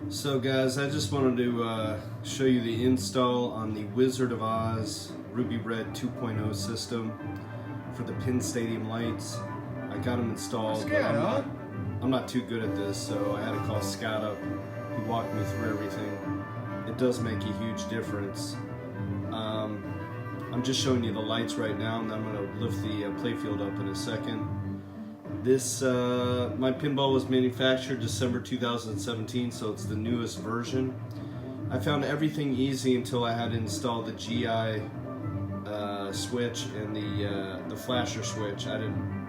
So guys, I just wanted to show you the install on the Wizard of Oz Ruby Red 2.0 system for the Pin Stadium lights. I got them installed, but I'm not too good at this, so I had to call Scott up. He walked me through everything. It does make a huge difference. I'm just showing you the lights right now, and then I'm going to lift the playfield up in a second. This, my pinball was manufactured December 2017, so it's the newest version. I found everything easy until I had to install the GI switch and the flasher switch. I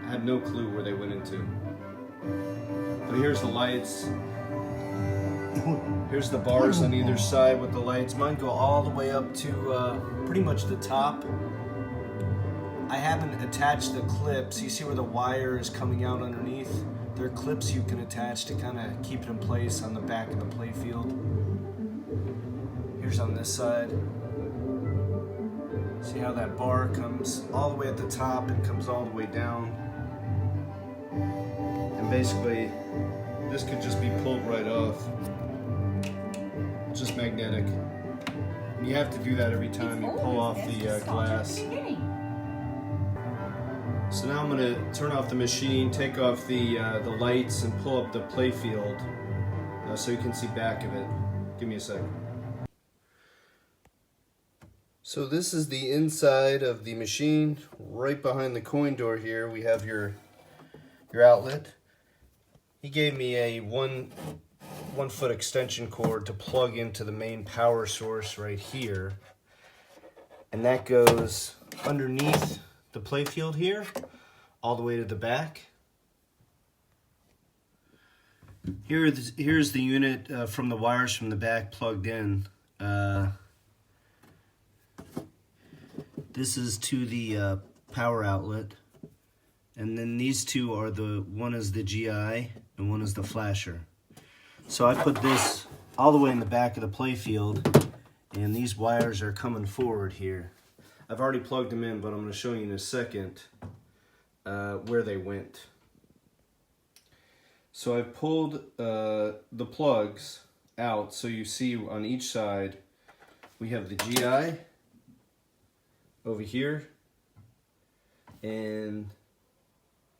had no clue where they went into. But here's the lights. Here's the bars on either side with the lights. Mine go all the way up to pretty much the top. I haven't attached the clips. You see where the wire is coming out underneath? There are clips you can attach to kind of keep it in place on the back of the playfield. Here's on this side. See how that bar comes all the way at the top and comes all the way down. And basically, this could just be pulled right off. It's just magnetic. And you have to do that every time you pull off the glass. So now I'm going to turn off the machine, take off the lights, and pull up the playfield so you can see back of it. Give me a second. So this is the inside of the machine. Right behind the coin door here, we have your outlet. He gave me a one foot extension cord to plug into the main power source right here, and that goes underneath the playfield here, all the way to the back. Here's the unit from the wires from the back plugged in. This is to the power outlet, and then these two are one is the GI and one is the flasher. So I put this all the way in the back of the playfield, and these wires are coming forward here. I've already plugged them in, but I'm going to show you in a second where they went. So I've pulled the plugs out, so you see on each side we have the GI over here, and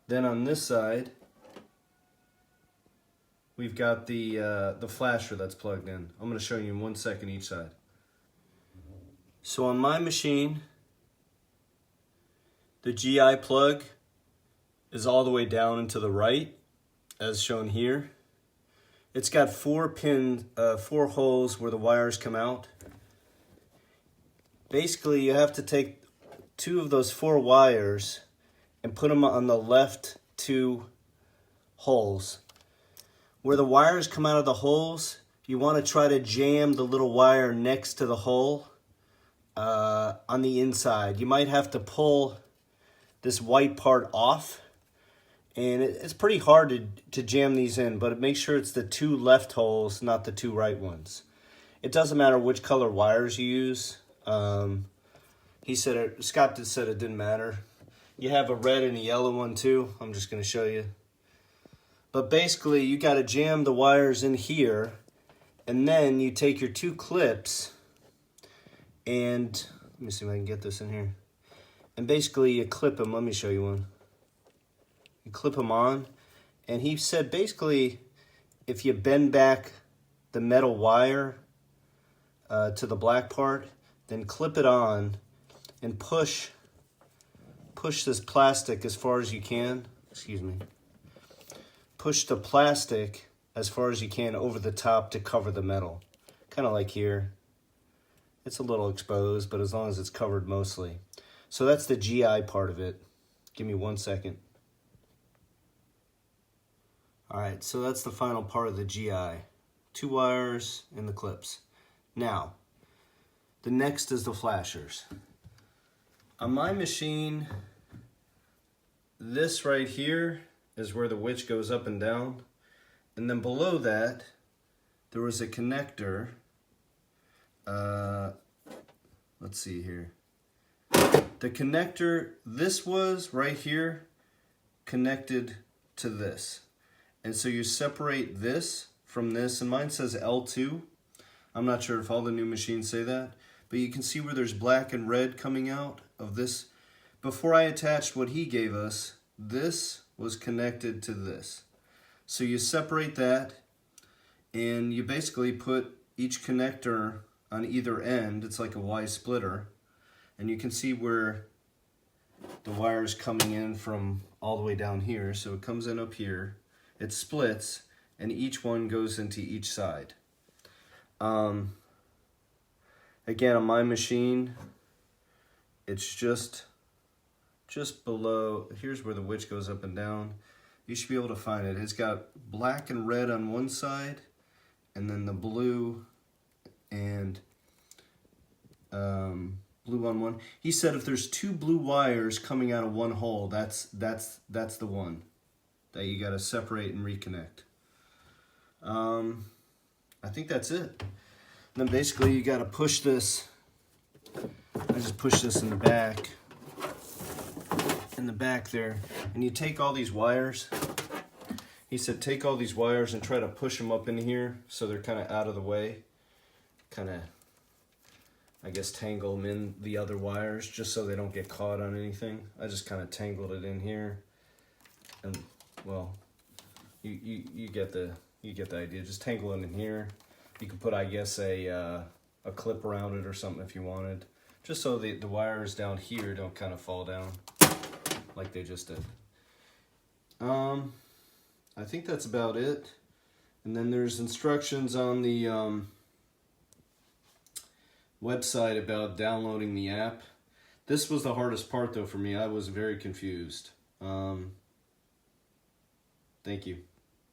then on this side we've got the flasher that's plugged in. I'm going to show you in 1 second each side. So on my machine, the GI plug is all the way down and to the right, as shown here. It's got four holes where the wires come out. Basically, you have to take two of those four wires and put them on the left two holes. Where the wires come out of the holes, you want to try to jam the little wire next to the hole on the inside. You might have to pull this white part off, and it's pretty hard to jam these in, but make sure it's the two left holes, not the two right ones. It doesn't matter which color wires you use. Scott said it didn't matter. You have a red and a yellow one too. I'm just going to show you. But basically, you got to jam the wires in here, and then you take your two clips, and let me see if I can get this in here. And basically, you clip them. Let me show you one. You clip them on, and he said basically, if you bend back the metal wire to the black part, then clip it on and push this plastic as far as you can. Excuse me. Push the plastic as far as you can over the top to cover the metal. Kind of like here. It's a little exposed, but as long as it's covered mostly. So that's the GI part of it. Give me 1 second. Alright, so that's the final part of the GI. Two wires and the clips. Now, the next is the flashers. On my machine, this right here is where the witch goes up and down. And then below that, there was a connector. Let's see here. The connector, this was right here, connected to this. And so you separate this from this, and mine says L2. I'm not sure if all the new machines say that, but you can see where there's black and red coming out of this. Before I attached what he gave us, this was connected to this. So you separate that, and you basically put each connector on either end. It's like a Y splitter, and you can see where the wire is coming in from all the way down here. So it comes in up here, it splits, and each one goes into each side. Again, on my machine, it's just below. Here's where the witch goes up and down. You should be able to find it. It's got black and red on one side, and then the blue and blue on one. He said if there's two blue wires coming out of one hole, that's the one that you got to separate and reconnect. I think that's it. And then basically you got to push this. I just push this in the back there, and you take all these wires. He said take all these wires and try to push them up in here so they're kind of out of the way. Kind of, I guess, tangle them in the other wires just so they don't get caught on anything. I just kind of tangled it in here, and well, you get the idea. Just tangle it in here. You can put, I guess, a clip around it or something if you wanted, just so the wires down here don't kind of fall down like they just did. I think that's about it. And then there's instructions on the website about downloading the app. This was the hardest part though for me. I was very confused. Thank you.